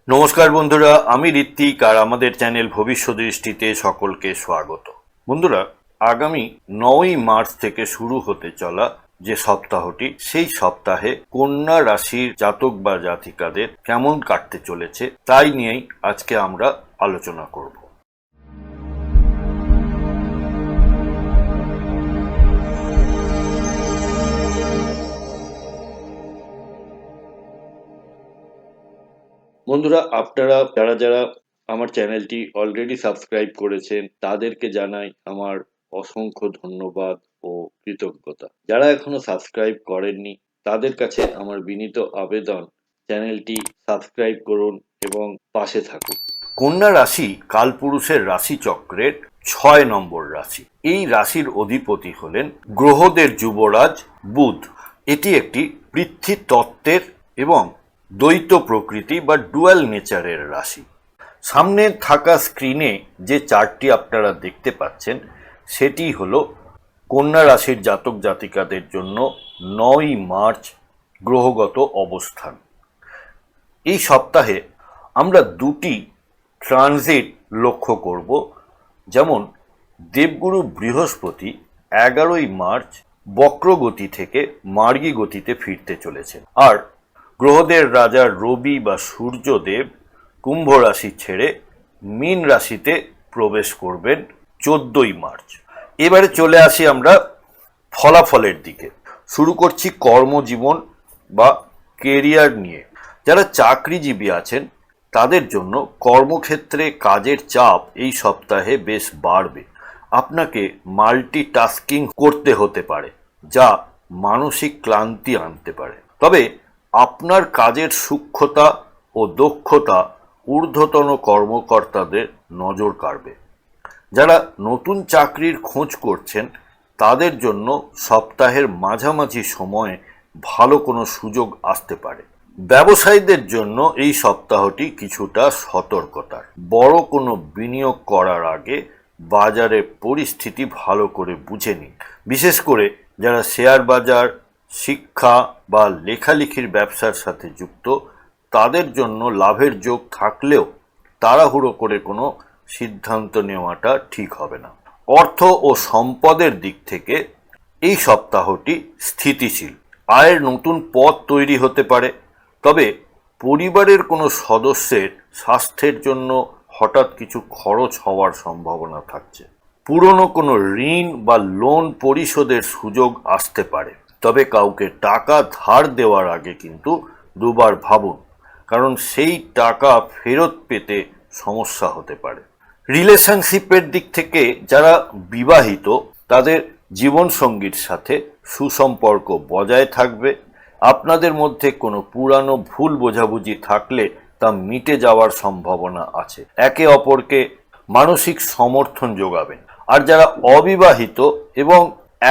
নমস্কার বন্ধুরা, আমি ঋত্বিক আর আমাদের চ্যানেল ভবিষ্যৎ দৃষ্টিতে সকলকে স্বাগত। বন্ধুরা, আগামী 9ই মার্চ থেকে শুরু হতে চলা যে সপ্তাহটি, সেই সপ্তাহে কন্যা রাশির জাতক বা জাতিকাদের কেমন কাটতে চলেছে তাই নিয়েই আজকে আমরা আলোচনা করব। বন্ধুরা, আপনারা যারা আমার চ্যানেলটি অলরেডি সাবস্ক্রাইব করেছেন তাদেরকে জানাই আমার অসংখ্য ধন্যবাদ ও কৃতজ্ঞতা। যারা এখনো সাবস্ক্রাইব করেননি তাদের কাছে আমার বিনীত আবেদন, চ্যানেলটি সাবস্ক্রাইব করুন এবং পাশে থাকুন। কন্যা রাশি কালপুরুষের রাশিচক্রের 6 নম্বর রাশি। এই রাশির অধিপতি হলেন গ্রহদের যুবরাজ বুধ। এটি একটি পৃথ্বী তত্ত্বের এবং দ্বৈত প্রকৃতি বা ডুয়াল নেচারের রাশি। সামনে থাকা স্ক্রিনে যে চার্টটি আপনারা দেখতে পাচ্ছেন সেটি হলো কন্যা রাশির জাতক জাতিকাদের জন্য 9ই মার্চ গ্রহগত অবস্থান। এই সপ্তাহে আমরা দুটি ট্রানজিট লক্ষ্য করব। যেমন দেবগুরু বৃহস্পতি 11ই মার্চ বক্রগতি থেকে মার্গী গতিতে ফিরতে চলেছে, আর গ্রহদের রাজা রবি বা সূর্যদেব কুম্ভ রাশি ছেড়ে মীন রাশিতে প্রবেশ করবেন 14ই মার্চ। এবারে চলে আসি আমরা ফলাফলের দিকে। শুরু করছি কর্মজীবন বা কেরিয়ার নিয়ে। যারা চাকরিজীবী আছেন তাদের জন্য কর্মক্ষেত্রে কাজের চাপ এই সপ্তাহে বেশ বাড়বে। আপনাকে মাল্টিটাস্কিং করতে হতে পারে, যা মানসিক ক্লান্তি আনতে পারে। তবে আপনার কাজের সূক্ষ্মতা ও দক্ষতা ঊর্ধ্বতন কর্মকর্তাদের নজর কাড়বে। যারা নতুন চাকরির খোঁজ করছেন তাদের জন্য সপ্তাহের মাঝামাঝি সময়ে ভালো কোনো সুযোগ আসতে পারে। ব্যবসায়ীদের জন্য এই সপ্তাহটি কিছুটা সতর্কতার। বড় কোনো বিনিয়োগ করার আগে বাজারের পরিস্থিতি ভালো করে বুঝে নিন। বিশেষ করে যারা শেয়ার বাজার, শিক্ষা বা লেখালেখির ব্যবসার সাথে যুক্ত তাদের জন্য লাভের যোগ থাকলেও তাড়াহুড়ো করে কোনো সিদ্ধান্ত নেওয়াটা ঠিক হবে না। অর্থ ও সম্পদের দিক থেকে এই সপ্তাহটি স্থিতিশীল। আয়ের নতুন পথ তৈরি হতে পারে, তবে পরিবারের কোনো সদস্যের স্বাস্থ্যের জন্য হঠাৎ কিছু খরচ হওয়ার সম্ভাবনা থাকছে। পুরনো কোনো ঋণ বা লোন পরিশোধের সুযোগ আসতে পারে, তবে কাউকে টাকা ধার দেওয়ার আগে কিন্তু দুবার ভাবুন, কারণ সেই টাকা ফেরত পেতে সমস্যা হতে পারে। রিলেশনশিপের দিক থেকে যারা বিবাহিত তাদের জীবনসঙ্গীর সাথে সুসম্পর্ক বজায় থাকবে। আপনাদের মধ্যে কোনো পুরানো ভুল বোঝাবুঝি থাকলে তা মিটে যাওয়ার সম্ভাবনা আছে। একে অপরকে মানসিক সমর্থন যোগাবেন। আর যারা অবিবাহিত এবং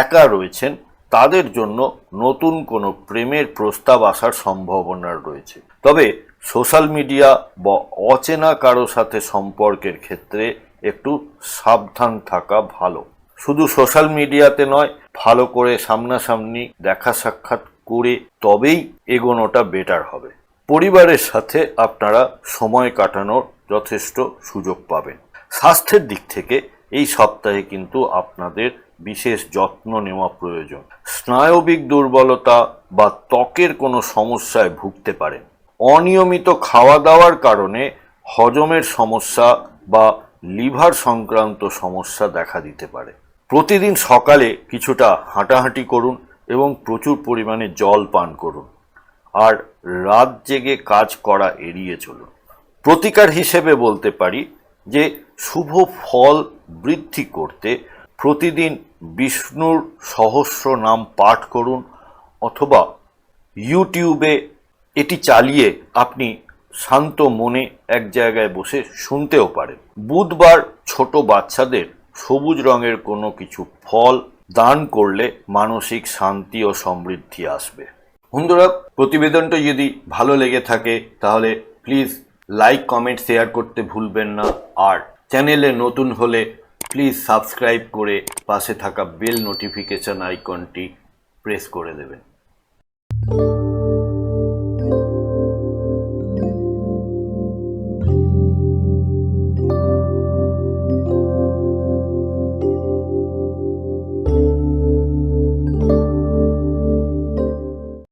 একা রয়েছেন তাদের জন্য নতুন কোনো প্রেমের প্রস্তাব আসার সম্ভাবনা রয়েছে। তবে সোশ্যাল মিডিয়া বা অচেনা কারো সাথে সম্পর্কের ক্ষেত্রে একটু সাবধান থাকা ভালো। শুধু সোশ্যাল মিডিয়াতে নয়, ভালো করে সামনাসামনি দেখা সাক্ষাৎ করে তবেই এগোনোটা বেটার হবে। পরিবারের সাথে আপনারা সময় কাটানোর যথেষ্ট সুযোগ পাবেন। স্বাস্থ্যের দিক থেকে এই সপ্তাহে কিন্তু আপনাদের বিশেষ যত্ন নেওয়া প্রয়োজন। স্নায়বিক দুর্বলতা বা ত্বকের কোনো সমস্যায় ভুগতে পারেন। অনিয়মিত খাওয়া দাওয়ার কারণে হজমের সমস্যা বা লিভার সংক্রান্ত সমস্যা দেখা দিতে পারে। প্রতিদিন সকালে কিছুটা হাঁটাহাঁটি করুন এবং প্রচুর পরিমাণে জল পান করুন, আর রাত জেগে কাজ করা এড়িয়ে চলুন। প্রতিকার হিসেবে বলতে পারি যে শুভ ফল বৃদ্ধি করতে প্রতিদিন বিষ্ণুর সহস্র নাম পাঠ করুন, অথবা ইউটিউবে এটি চালিয়ে আপনি শান্ত মনে এক জায়গায় বসে শুনতেও পারেন। বুধবার ছোট বাচ্চাদের সবুজ রঙের কোনো কিছু ফল দান করলে মানসিক শান্তি ও সমৃদ্ধি আসবে। বন্ধুরা, প্রতিবেদনটা যদি ভালো লেগে থাকে তাহলে প্লিজ লাইক, কমেন্ট, শেয়ার করতে ভুলবেন না। আর চ্যানেলে নতুন হলে প্লিজ সাবস্ক্রাইব করে পাশে থাকা বেল নোটিফিকেশন আইকনটি প্রেস করে দেবেন।